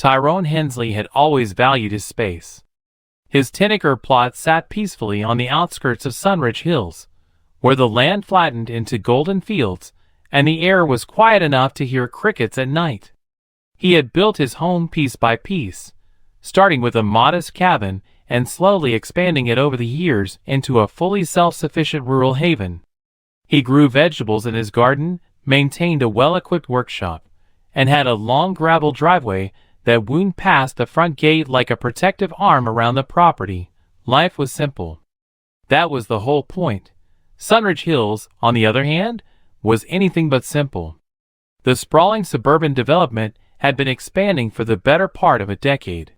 Tyrone Hensley had always valued his space. His 10-acre plot sat peacefully on the outskirts of Sunridge Hills, where the land flattened into golden fields, and the air was quiet enough to hear crickets at night. He had built his home piece by piece, starting with a modest cabin and slowly expanding it over the years into a fully self-sufficient rural haven. He grew vegetables in his garden, maintained a well-equipped workshop, and had a long gravel driveway that wound past the front gate like a protective arm around the property. Life was simple. That was the whole point. Sunridge Hills, on the other hand, was anything but simple. The sprawling suburban development had been expanding for the better part of a decade.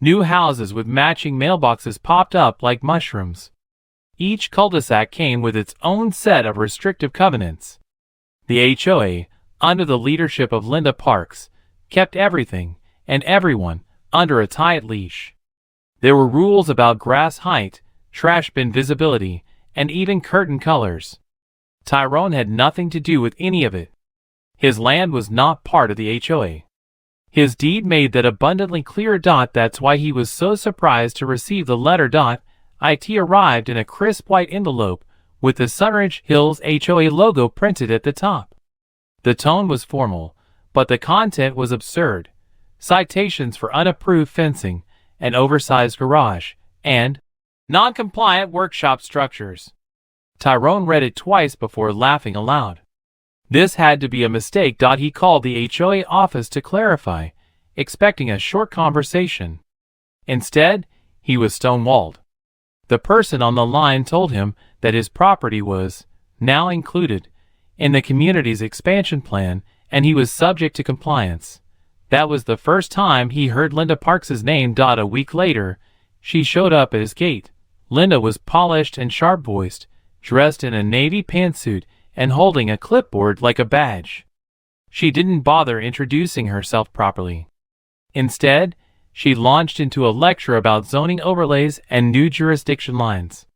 New houses with matching mailboxes popped up like mushrooms. Each cul-de-sac came with its own set of restrictive covenants. The HOA, under the leadership of Linda Parks, kept everything and everyone under a tight leash. There were rules about grass height, trash bin visibility, and even curtain colors. Tyrone had nothing to do with any of it. His land was not part of the HOA. His deed made that abundantly clear. That's why he was so surprised to receive the letter. It arrived in a crisp white envelope with the Sunridge Hills HOA logo printed at the top. The tone was formal, but the content was absurd. Citations for unapproved fencing, an oversized garage, and non-compliant workshop structures. Tyrone read it twice before laughing aloud. This had to be a mistake. He called the HOA office to clarify, expecting a short conversation. Instead, he was stonewalled. The person on the line told him that his property was now included in the community's expansion plan and he was subject to compliance. That was the first time he heard Linda Parks's name. A week later, she showed up at his gate. Linda was polished and sharp-voiced, dressed in a navy pantsuit and holding a clipboard like a badge. She didn't bother introducing herself properly. Instead, she launched into a lecture about zoning overlays and new jurisdiction lines.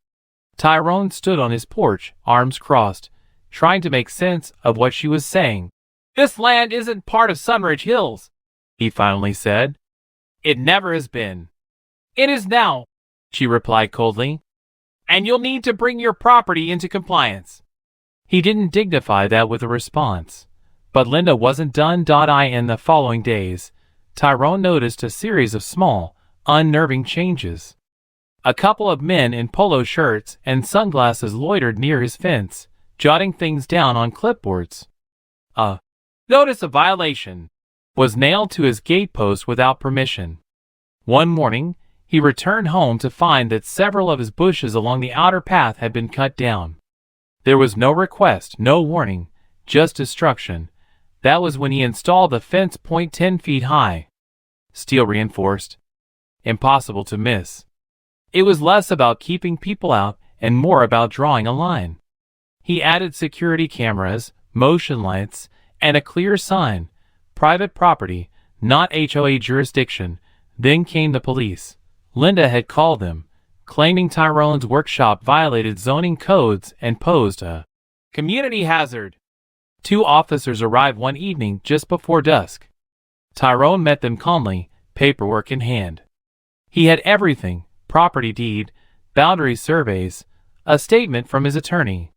Tyrone stood on his porch, arms crossed, trying to make sense of what she was saying. "This land isn't part of Sunridge Hills," he finally said. "It never has been." "It is now," she replied coldly. "And you'll need to bring your property into compliance." He didn't dignify that with a response. But Linda wasn't done. In the following days, Tyrone noticed a series of small, unnerving changes. A couple of men in polo shirts and sunglasses loitered near his fence, jotting things down on clipboards. A notice of violation was nailed to his gatepost without permission. One morning, he returned home to find that several of his bushes along the outer path had been cut down. There was no request, no warning, just destruction. That was when he installed the fence 10 feet high. Steel reinforced. Impossible to miss. It was less about keeping people out and more about drawing a line. He added security cameras, motion lights, and a clear sign, private property, not HOA jurisdiction. Then came the police. Linda had called them, claiming Tyrone's workshop violated zoning codes and posed a community hazard. 2 officers arrived one evening just before dusk. Tyrone met them calmly, paperwork in hand. He had everything: property deed, boundary surveys, a statement from his attorney.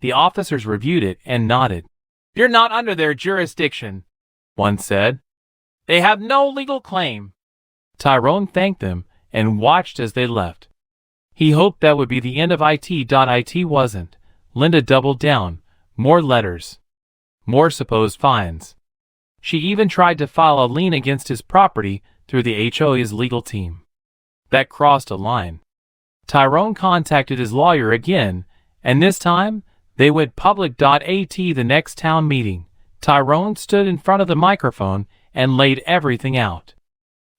The officers reviewed it and nodded. "You're not under their jurisdiction," one said. "They have no legal claim." Tyrone thanked them and watched as they left. He hoped that would be the end of it. It wasn't. Linda doubled down. More letters. More supposed fines. She even tried to file a lien against his property through the HOA's legal team. That crossed a line. Tyrone contacted his lawyer again, and this time, they went public. The next town meeting, Tyrone stood in front of the microphone and laid everything out.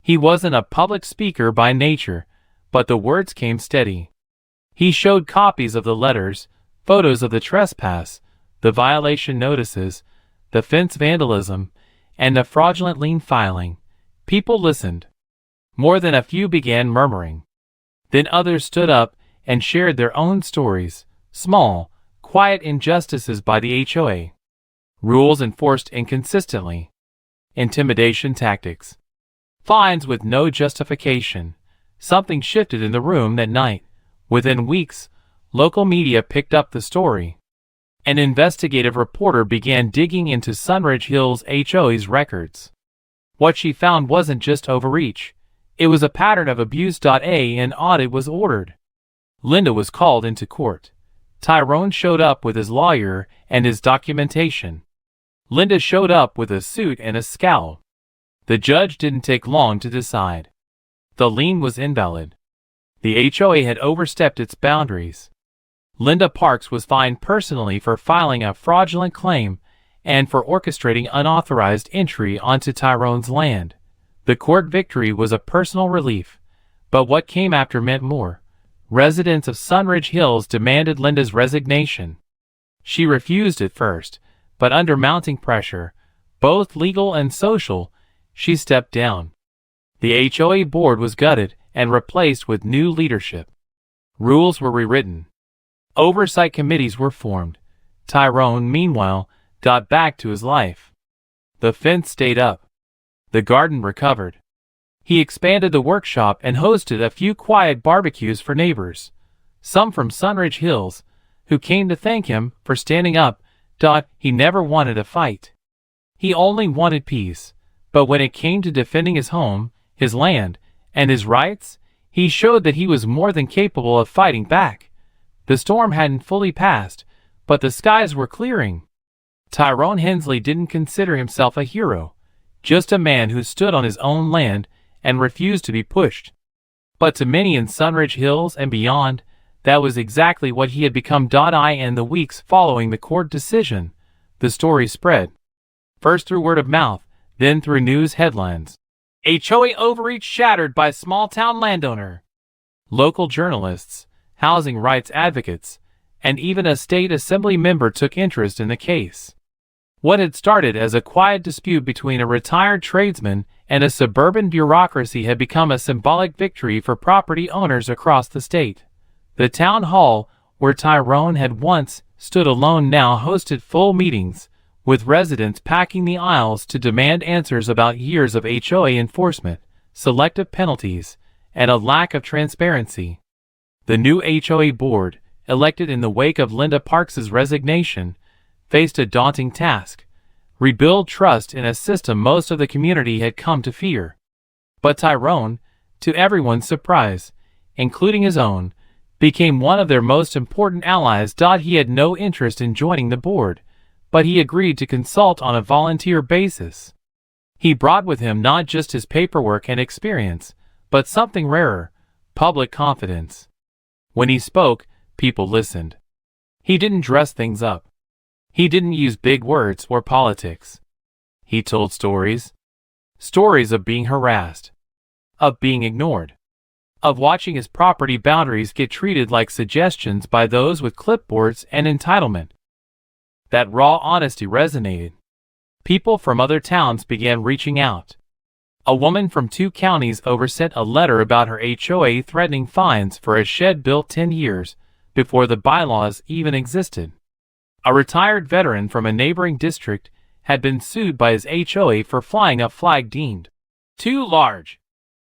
He wasn't a public speaker by nature, but the words came steady. He showed copies of the letters, photos of the trespass, the violation notices, the fence vandalism, and the fraudulent lien filing. People listened. More than a few began murmuring. Then others stood up and shared their own stories, small, quiet injustices by the HOA. Rules enforced inconsistently. Intimidation tactics. Fines with no justification. Something shifted in the room that night. Within weeks, local media picked up the story. An investigative reporter began digging into Sunridge Hills HOA's records. What she found wasn't just overreach. It was a pattern of abuse. An audit was ordered. Linda was called into court. Tyrone showed up with his lawyer and his documentation. Linda showed up with a suit and a scowl. The judge didn't take long to decide. The lien was invalid. The HOA had overstepped its boundaries. Linda Parks was fined personally for filing a fraudulent claim and for orchestrating unauthorized entry onto Tyrone's land. The court victory was a personal relief, but what came after meant more. Residents of Sunridge Hills demanded Linda's resignation. She refused at first, but under mounting pressure, both legal and social, she stepped down. The HOA board was gutted and replaced with new leadership. Rules were rewritten. Oversight committees were formed. Tyrone, meanwhile, got back to his life. The fence stayed up. The garden recovered. He expanded the workshop and hosted a few quiet barbecues for neighbors, some from Sunridge Hills, who came to thank him for standing up. He never wanted a fight. He only wanted peace, but when it came to defending his home, his land, and his rights, he showed that he was more than capable of fighting back. The storm hadn't fully passed, but the skies were clearing. Tyrone Hensley didn't consider himself a hero, just a man who stood on his own land and refused to be pushed. But to many in Sunridge Hills and beyond, that was exactly what he had become. In the weeks following the court decision, the story spread. First through word of mouth, then through news headlines. HOA overreach shattered by small-town landowner. Local journalists, housing rights advocates, and even a state assembly member took interest in the case. What had started as a quiet dispute between a retired tradesman and a suburban bureaucracy had become a symbolic victory for property owners across the state. The town hall, where Tyrone had once stood alone, now hosted full meetings, with residents packing the aisles to demand answers about years of HOA enforcement, selective penalties, and a lack of transparency. The new HOA board, elected in the wake of Linda Parks's resignation, faced a daunting task: rebuild trust in a system most of the community had come to fear. But Tyrone, to everyone's surprise, including his own, became one of their most important allies. He had no interest in joining the board, but he agreed to consult on a volunteer basis. He brought with him not just his paperwork and experience, but something rarer: public confidence. When he spoke, people listened. He didn't dress things up. He didn't use big words or politics. He told stories. Stories of being harassed, of being ignored, of watching his property boundaries get treated like suggestions by those with clipboards and entitlement. That raw honesty resonated. People from other towns began reaching out. A woman from 2 counties oversent a letter about her HOA threatening fines for a shed built 10 years before the bylaws even existed. A retired veteran from a neighboring district had been sued by his HOA for flying a flag deemed too large.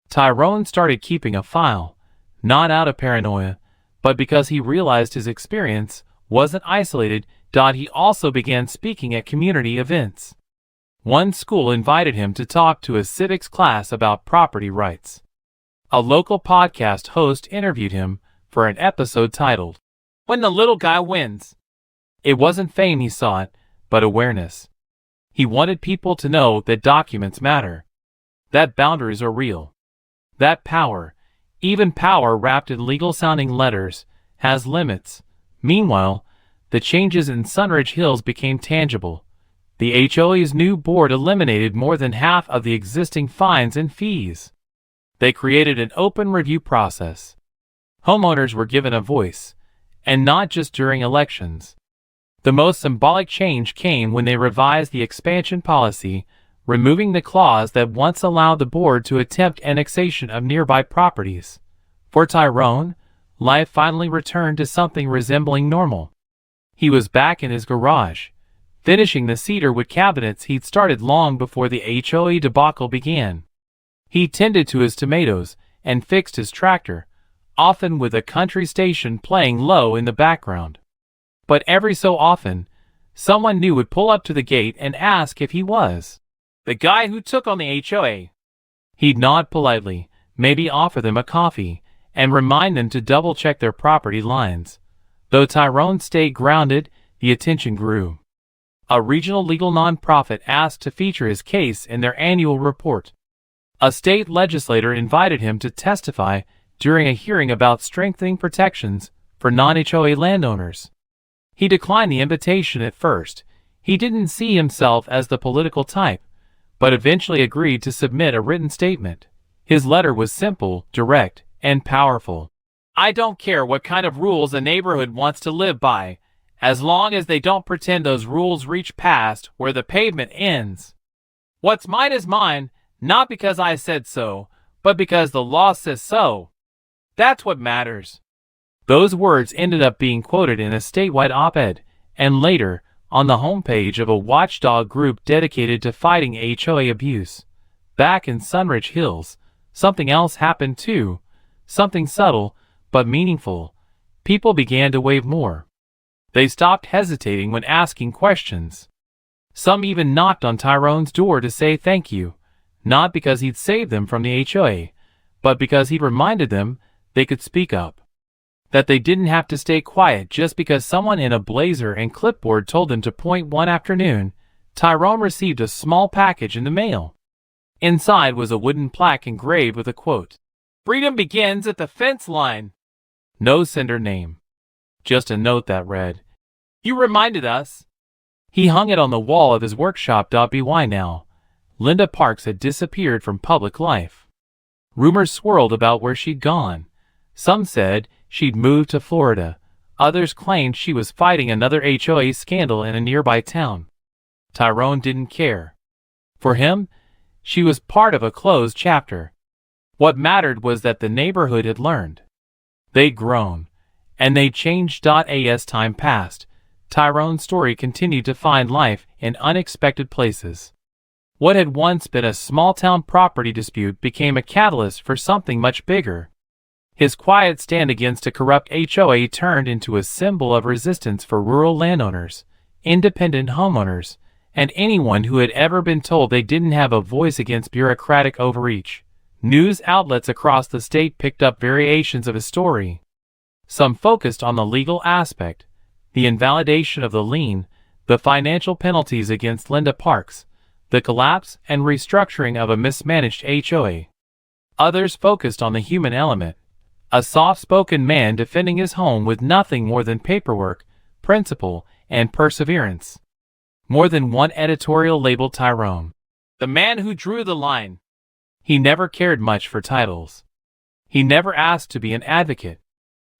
Tyrone started keeping a file, not out of paranoia, but because he realized his experience wasn't isolated. He also began speaking at community events. One school invited him to talk to a civics class about property rights. A local podcast host interviewed him for an episode titled, "When the Little Guy Wins." It wasn't fame he sought, but awareness. He wanted people to know that documents matter, that boundaries are real, that power, even power wrapped in legal-sounding letters, has limits. Meanwhile, the changes in Sunridge Hills became tangible. The HOA's new board eliminated more than half of the existing fines and fees. They created an open review process. Homeowners were given a voice, and not just during elections. The most symbolic change came when they revised the expansion policy, removing the clause that once allowed the board to attempt annexation of nearby properties. For Tyrone, life finally returned to something resembling normal. He was back in his garage, finishing the cedar wood cabinets he'd started long before the HOA debacle began. He tended to his tomatoes and fixed his tractor, often with a country station playing low in the background. But every so often, someone new would pull up to the gate and ask if he was the guy who took on the HOA. He'd nod politely, maybe offer them a coffee, and remind them to double-check their property lines. Though Tyrone stayed grounded, the attention grew. A regional legal nonprofit asked to feature his case in their annual report. A state legislator invited him to testify during a hearing about strengthening protections for non-HOA landowners. He declined the invitation at first. He didn't see himself as the political type, but eventually agreed to submit a written statement. His letter was simple, direct, and powerful. I don't care what kind of rules a neighborhood wants to live by, as long as they don't pretend those rules reach past where the pavement ends. What's mine is mine, not because I said so, but because the law says so. That's what matters. Those words ended up being quoted in a statewide op-ed, and later, on the homepage of a watchdog group dedicated to fighting HOA abuse. Back in Sunridge Hills, something else happened too. Something subtle, but meaningful. People began to wave more. They stopped hesitating when asking questions. Some even knocked on Tyrone's door to say thank you, not because he'd saved them from the HOA, but because he'd reminded them they could speak up. That they didn't have to stay quiet just because someone in a blazer and clipboard told them to point. One afternoon, Tyrone received a small package in the mail. Inside was a wooden plaque engraved with a quote. Freedom begins at the fence line. No sender name. Just a note that read, You reminded us. He hung it on the wall of his workshop. By now, Linda Parks had disappeared from public life. Rumors swirled about where she'd gone. Some said she'd moved to Florida. Others claimed she was fighting another HOA scandal in a nearby town. Tyrone didn't care. For him, she was part of a closed chapter. What mattered was that the neighborhood had learned. They'd grown, and they'd changed. As time passed, Tyrone's story continued to find life in unexpected places. What had once been a small-town property dispute became a catalyst for something much bigger. His quiet stand against a corrupt HOA turned into a symbol of resistance for rural landowners, independent homeowners, and anyone who had ever been told they didn't have a voice against bureaucratic overreach. News outlets across the state picked up variations of his story. Some focused on the legal aspect, the invalidation of the lien, the financial penalties against Linda Parks, the collapse and restructuring of a mismanaged HOA. Others focused on the human element, a soft-spoken man defending his home with nothing more than paperwork, principle, and perseverance. More than one editorial labeled Tyrone the man who drew the line. He never cared much for titles. He never asked to be an advocate.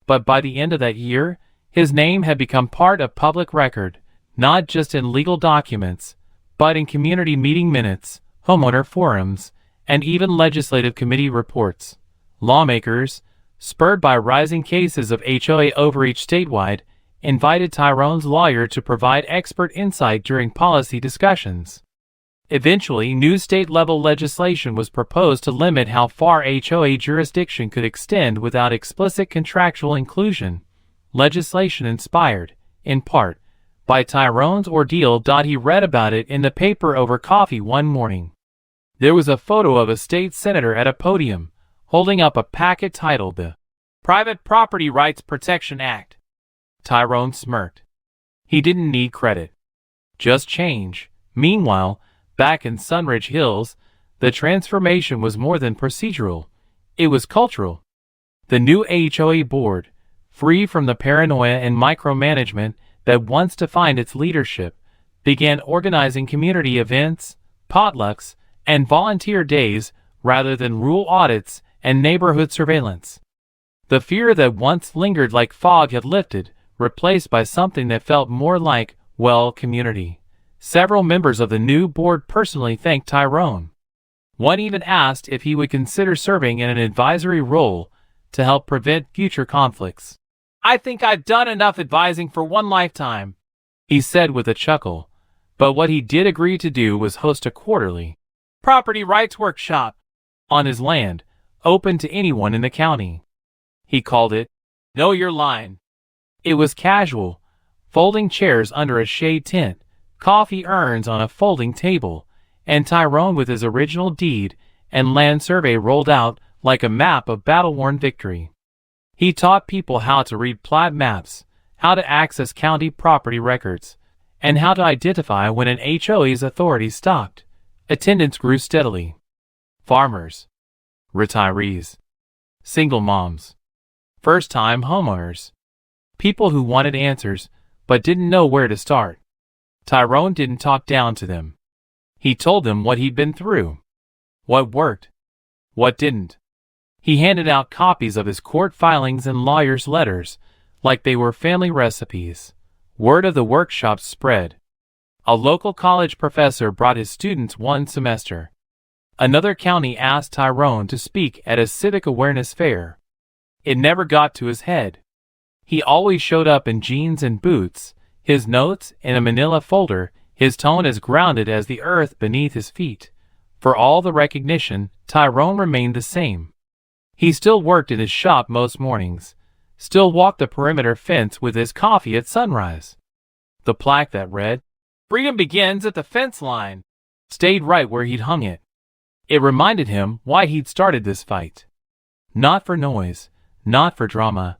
But by the end of that year, his name had become part of public record, not just in legal documents, but in community meeting minutes, homeowner forums, and even legislative committee reports. Lawmakers, spurred by rising cases of HOA overreach statewide, invited Tyrone's lawyer to provide expert insight during policy discussions. Eventually, new state-level legislation was proposed to limit how far HOA jurisdiction could extend without explicit contractual inclusion. Legislation inspired, in part, by Tyrone's ordeal. He read about it in the paper over coffee one morning. There was a photo of a state senator at a podium, holding up a packet titled the Private Property Rights Protection Act. Tyrone smirked. He didn't need credit. Just change. Meanwhile, back in Sunridge Hills, the transformation was more than procedural. It was cultural. The new HOA board, free from the paranoia and micromanagement that once defined its leadership, began organizing community events, potlucks, and volunteer days rather than rule audits and neighborhood surveillance. The fear that once lingered like fog had lifted, replaced by something that felt more like, well, community. Several members of the new board personally thanked Tyrone. One even asked if he would consider serving in an advisory role to help prevent future conflicts. I think I've done enough advising for one lifetime, he said with a chuckle. But what he did agree to do was host a quarterly property rights workshop. on his land, open to anyone in the county. He called it, "Know Your Line." It was casual, folding chairs under a shade tent, coffee urns on a folding table, and Tyrone with his original deed and land survey rolled out like a map of battle-worn victory. He taught people how to read plat maps, how to access county property records, and how to identify when an HOA's authority stopped. Attendance grew steadily. Farmers, retirees, single moms, first-time homeowners, people who wanted answers but didn't know where to start. Tyrone didn't talk down to them. He told them what he'd been through, what worked, what didn't. He handed out copies of his court filings and lawyers' letters like they were family recipes. Word of the workshops spread. A local college professor brought his students one semester. Another county asked Tyrone to speak at a civic awareness fair. It never got to his head. He always showed up in jeans and boots, his notes in a manila folder, his tone as grounded as the earth beneath his feet. For all the recognition, Tyrone remained the same. He still worked in his shop most mornings, still walked the perimeter fence with his coffee at sunrise. The plaque that read, "Freedom begins at the fence line," stayed right where he'd hung it. It reminded him why he'd started this fight. Not for noise, not for drama,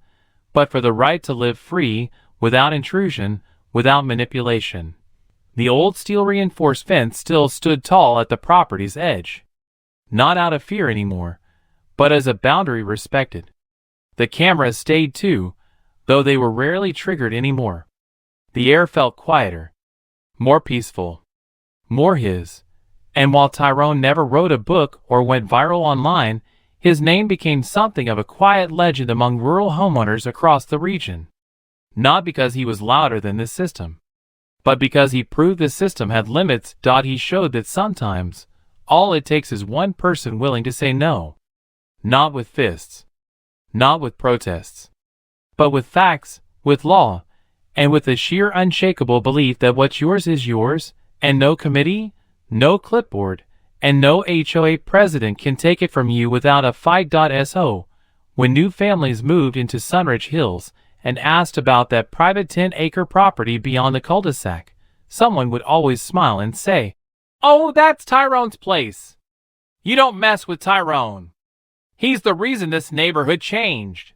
but for the right to live free, without intrusion, without manipulation. The old steel-reinforced fence still stood tall at the property's edge. Not out of fear anymore, but as a boundary respected. The cameras stayed too, though they were rarely triggered anymore. The air felt quieter, more peaceful, more his. And while Tyrone never wrote a book or went viral online, his name became something of a quiet legend among rural homeowners across the region. Not because he was louder than this system, but because he proved the system had limits. He showed that sometimes, all it takes is one person willing to say no. Not with fists, not with protests, but with facts, with law, and with the sheer unshakable belief that what's yours is yours, and no committee, no clipboard, and no HOA president can take it from you without a fight. So, when new families moved into Sunridge Hills and asked about that private 10-acre property beyond the cul-de-sac, someone would always smile and say, "Oh, that's Tyrone's place. You don't mess with Tyrone. He's the reason this neighborhood changed."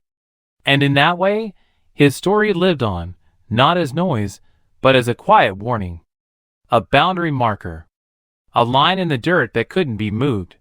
And in that way, his story lived on, not as noise, but as a quiet warning. A boundary marker. A line in the dirt that couldn't be moved.